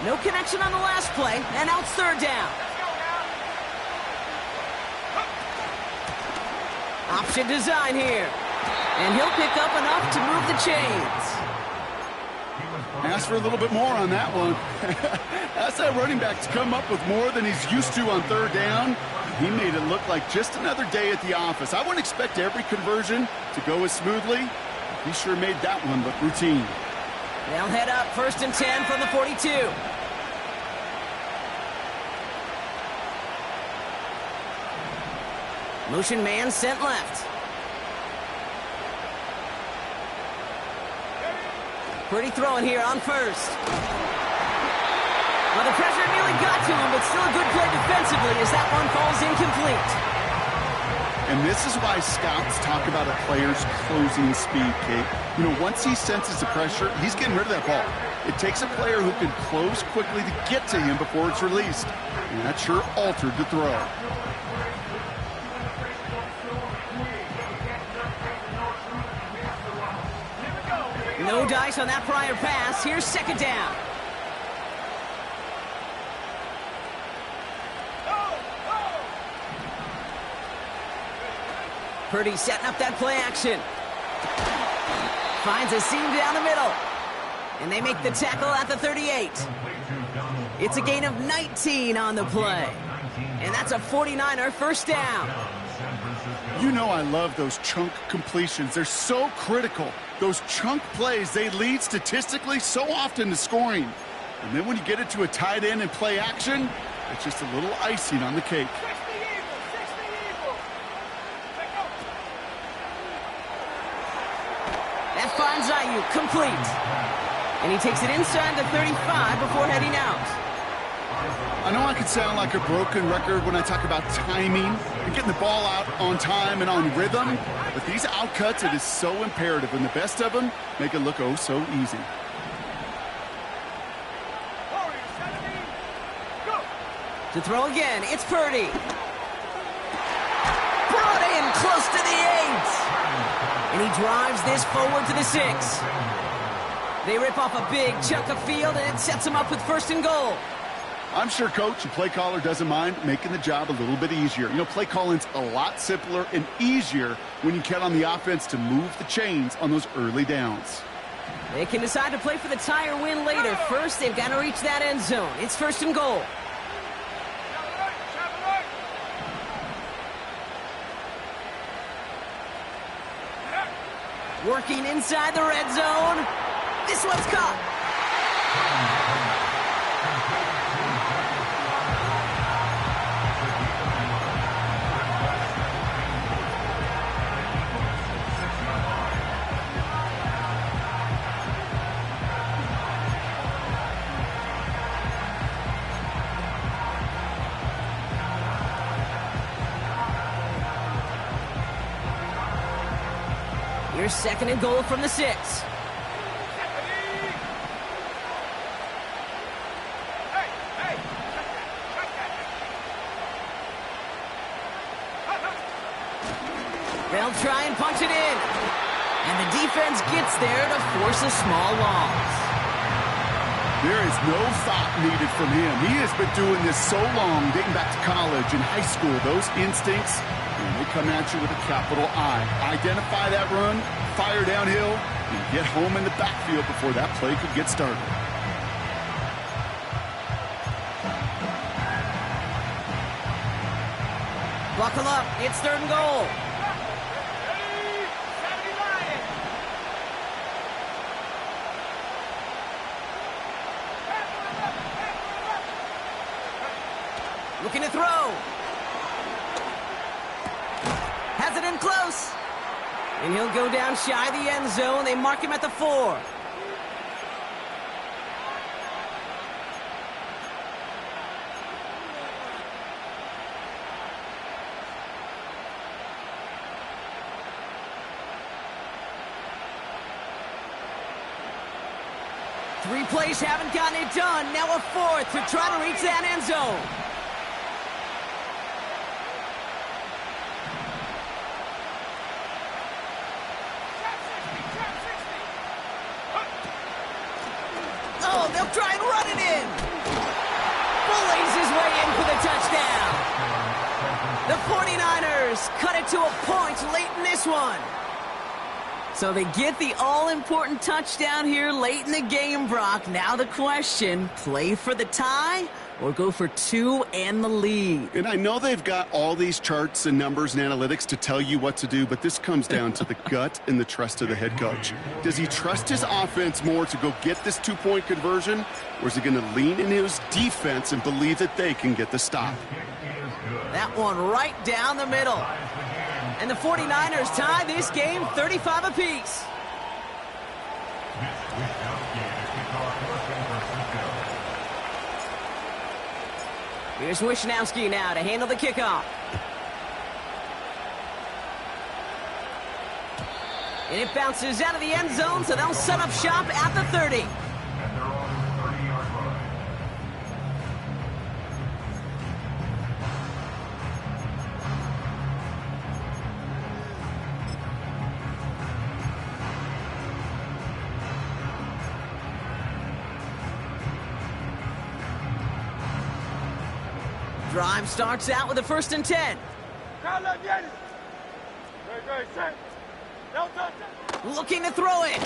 Speaker 1: No connection on the last play, and now it's 3rd down. Option design here. And he'll pick up enough to move the chains.
Speaker 2: Asked for a little bit more on that one. Asked that running back to come up with more than he's used to on third down. He made it look like just another day at the office. I wouldn't expect every conversion to go as smoothly. He sure made that one look routine.
Speaker 1: They'll head up 1st and 10 from the 42. Motion man sent left. Pretty throwing here on 1st. Well, the pressure nearly got to him, but still a good play defensively as that one falls incomplete.
Speaker 2: And this is why scouts talk about a player's closing speed, Kate. You know, once he senses the pressure, he's getting rid of that ball. It takes a player who can close quickly to get to him before it's released. And that sure altered the throw.
Speaker 1: No dice on that prior pass. Here's 2nd down. Purdy setting up that play action. Finds a seam down the middle. And they make the tackle at the 38. It's a gain of 19 on the play. And that's a 49er first down.
Speaker 2: You know I love those chunk completions. They're so critical. Those chunk plays, they lead statistically so often to scoring. And then when you get it to a tight end and play action, it's just a little icing on the cake.
Speaker 1: That finds Ayuk complete. And he takes it inside the 35 before heading out.
Speaker 2: I know I could sound like a broken record when I talk about timing and getting the ball out on time and on rhythm, but these outcuts, it is so imperative, and the best of them make it look oh so easy.
Speaker 1: To throw again, it's Purdy. Brought in close to the 8. And he drives this forward to the 6. They rip off a big chunk of field, and it sets him up with 1st and goal.
Speaker 2: I'm sure coach and play caller doesn't mind making the job a little bit easier. You know, play calling's a lot simpler and easier when you count on the offense to move the chains on those early downs.
Speaker 1: They can decide to play for the tie or win later. First, they've got to reach that end zone. It's 1st and goal. Working inside the red zone. This one's caught. Here's 2nd and goal from the 6. They'll try and punch it in. And the defense gets there to force a small loss.
Speaker 2: There is no thought needed from him. He has been doing this so long, dating back to college and high school. Those instincts, and they come at you with a capital I. Identify that run, fire downhill, and get home in the backfield before that play could get started.
Speaker 1: Buckle up. It's 3rd and goal. Looking to throw. Has it in close. And he'll go down shy of the end zone. They mark him at the 4. Three plays haven't gotten it done. Now a 4th to try to reach that end zone. Oh, they'll try and run it in. Bullays his way in for the touchdown. The 49ers cut it to a point late in this one. So they get the all-important touchdown here late in the game, Brock. Now the question, play for the tie or go for two and the lead?
Speaker 2: And I know they've got all these charts and numbers and analytics to tell you what to do, but this comes down to the gut and the trust of the head coach. Does he trust his offense more to go get this two-point conversion, or is he going to lean in his defense and believe that they can get the stop?
Speaker 1: That one right down the middle. And the 49ers tie this game 35 apiece. Here's Wishnowski now to handle the kickoff. And it bounces out of the end zone, so they'll set up shop at the 30. Drive starts out with a 1st and 10. Looking to throw it.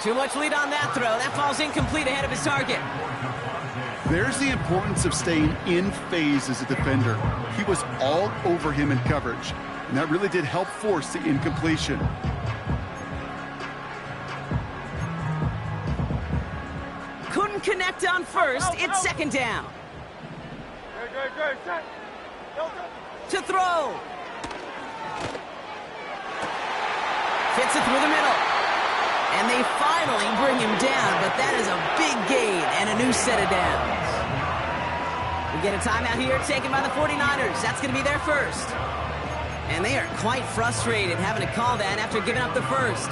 Speaker 1: Too much lead on that throw. That falls incomplete ahead of his target.
Speaker 2: There's the importance of staying in phase as a defender. He was all over him in coverage, and that really did help force the incompletion.
Speaker 1: Couldn't connect on first. It's 2nd down. To throw. Fits it through the middle. And they finally bring him down, but that is a big gain and a new set of downs. We get a timeout here taken by the 49ers. That's going to be their first. And they are quite frustrated having to call that after giving up the first.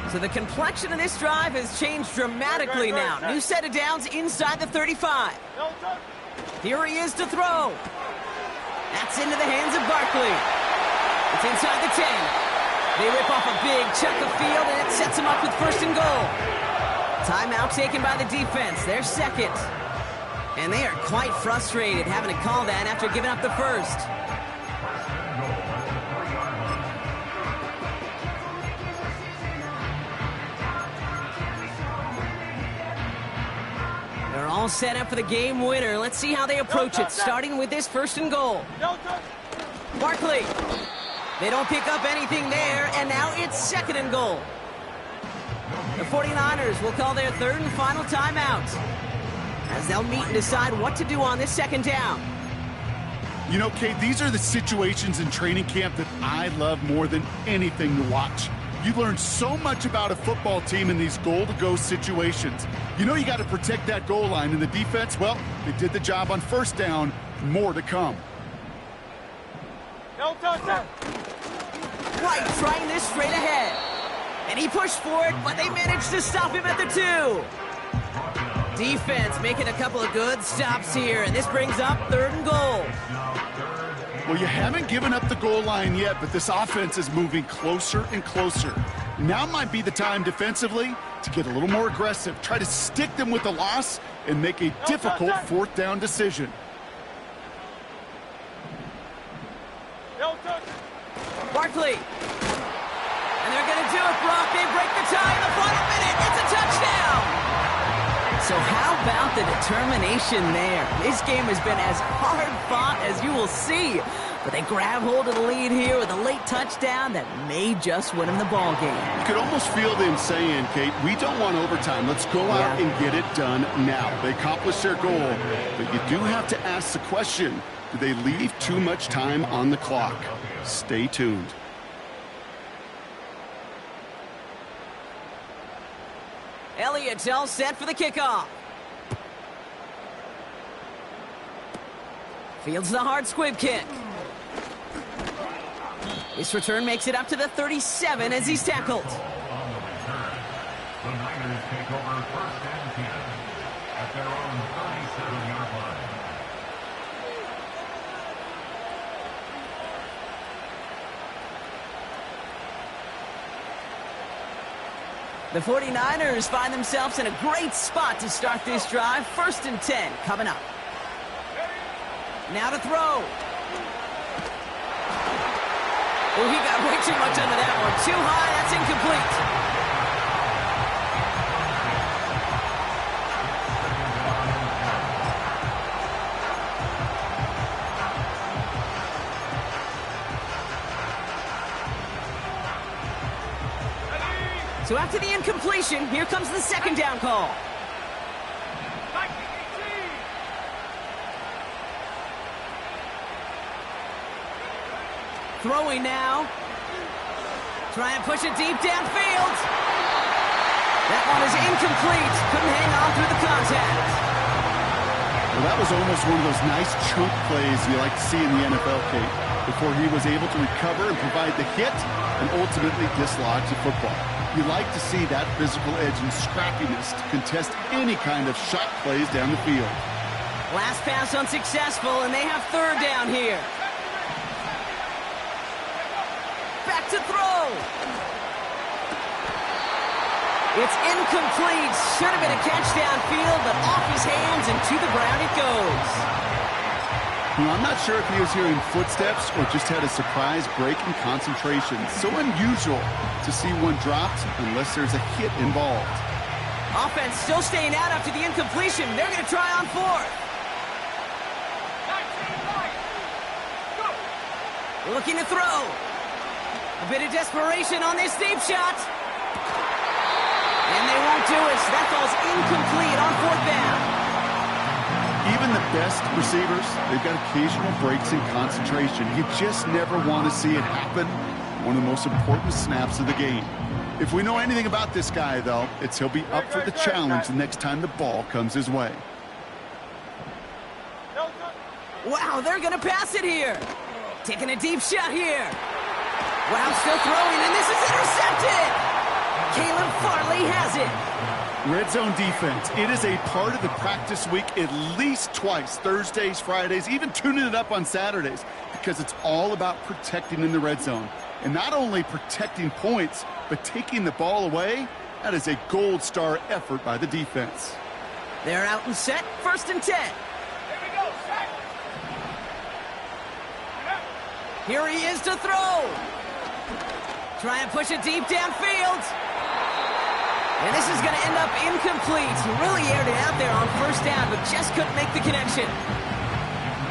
Speaker 1: So the complexion of this drive has changed dramatically now. New set of downs inside the 35. Here he is to throw. That's into the hands of Barkley. It's inside the 10. They rip off a big chunk of field, and it sets him up with 1st and goal. Timeout taken by the defense. Their second. And they are quite frustrated having to call that after giving up the first. All set up for the game winner. Let's see how they approach it, starting with this 1st and goal. Barkley. They don't pick up anything there, and now it's 2nd and goal. The 49ers will call their 3rd and final timeout as they'll meet and decide what to do on this 2nd down.
Speaker 2: You know, Kate, these are the situations in training camp that I love more than anything to watch. You learn so much about a football team in these goal-to-go situations. You know you got to protect that goal line, and the defense, well, they did the job on 1st down. More to come.
Speaker 1: Right, trying this straight ahead. And he pushed for it, but they managed to stop him at the 2. Defense making a couple of good stops here, and this brings up 3rd and goal.
Speaker 2: Well, you haven't given up the goal line yet, but this offense is moving closer and closer. Now might be the time defensively to get a little more aggressive, try to stick them with the loss, and make a difficult 4th down decision.
Speaker 1: Barkley. And they're going to do it, Brock. They break the tie in the final minute. It's a touchdown. So how about the determination there? This game has been as hard fought as you will see. But they grab hold of the lead here with a late touchdown that may just win them the ball game.
Speaker 2: You could almost feel them saying, Kate, we don't want overtime. Let's go out and get it done now. They accomplished their goal, but you do have to ask the question, do they leave too much time on the clock? Stay tuned.
Speaker 1: Elliott's all set for the kickoff. Fields the hard squib kick. This return makes it up to the 37 as he's tackled.
Speaker 4: The Niners take over 1st and 10 at their own 37-yard line.
Speaker 1: The 49ers find themselves in a great spot to start this drive. 1st and 10 coming up. Now to throw. Oh, he got way too much under that one. Too high, that's incomplete. So after the incompletion, here comes the 2nd down call. Throwing now. Try and push it deep downfield. That one is incomplete. Couldn't hang on through the contact.
Speaker 2: Well, that was almost one of those nice chunk plays you like to see in the NFL, Kate, before he was able to recover and provide the hit and ultimately dislodge the football. You like to see that physical edge and scrappiness to contest any kind of shot plays down the field.
Speaker 1: Last pass unsuccessful, and they have 3rd down here. Back to throw. It's incomplete. Should have been a catch downfield, but off his hands and to the ground it goes.
Speaker 2: You know, I'm not sure if he was hearing footsteps or just had a surprise break in concentration. So unusual to see one dropped unless there's a hit involved.
Speaker 1: Offense still staying out after the incompletion. They're going to try on 4th. Looking to throw. A bit of desperation on this deep shot. And they won't do it. So that falls incomplete on 4th down.
Speaker 2: Even the best receivers, they've got occasional breaks in concentration. You just never want to see it happen. One of the most important snaps of the game. If we know anything about this guy, though, it's he'll be up for the challenge the next time the ball comes his way.
Speaker 1: Wow, they're going to pass it here. Taking a deep shot here. Wow, still throwing, and this is intercepted. Caleb Farley has it.
Speaker 2: Red zone defense, it is a part of the practice week at least twice, Thursdays, Fridays, even tuning it up on Saturdays, because it's all about protecting in the red zone. And not only protecting points, but taking the ball away. That is a gold star effort by the defense.
Speaker 1: They're out and set, 1st and 10.
Speaker 3: Here we go, set.
Speaker 1: Here he is to throw. Try and push it deep downfield. And this is going to end up incomplete. He really aired it out there on 1st down, but just couldn't make the connection.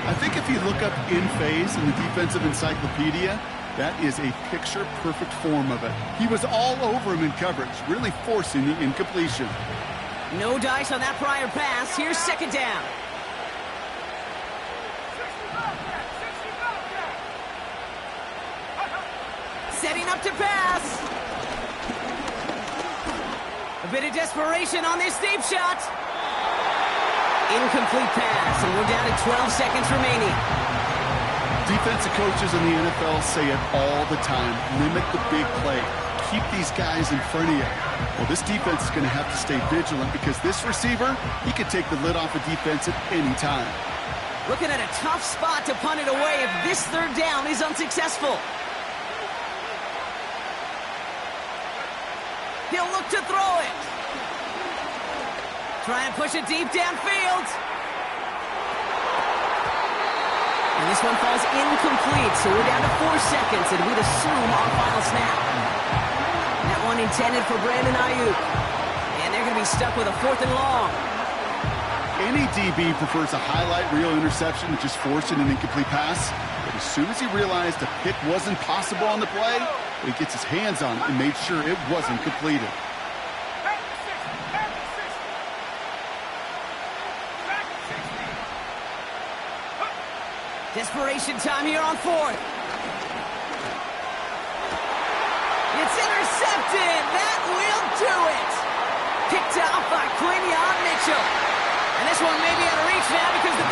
Speaker 2: I think if you look up in phase in the defensive encyclopedia, that is a picture-perfect form of it. He was all over him in coverage, really forcing the incompletion.
Speaker 1: No dice on that prior pass. Here's 2nd down. Setting up to pass. A bit of desperation on this deep shot. Incomplete pass, and we're down to 12 seconds remaining.
Speaker 2: Defensive coaches in the NFL say it all the time. Limit the big play. Keep these guys in front of you. Well, this defense is going to have to stay vigilant because this receiver, he could take the lid off a defense at any time.
Speaker 1: Looking at a tough spot to punt it away if this 3rd down is unsuccessful. He'll look to throw it. Try and push it deep downfield. And this one falls incomplete, so we're down to 4 seconds, and we'd assume our final snap. That one intended for Brandon Ayuk. And they're going to be stuck with a 4th and long.
Speaker 2: Any DB prefers a highlight reel interception to just forcing an incomplete pass. But as soon as he realized a pick wasn't possible on the play, he gets his hands on it and made sure it wasn't completed.
Speaker 1: Desperation time here on 4th. It's intercepted. That will do it. Picked off by Quinion Mitchell. And this one may be out of reach now because the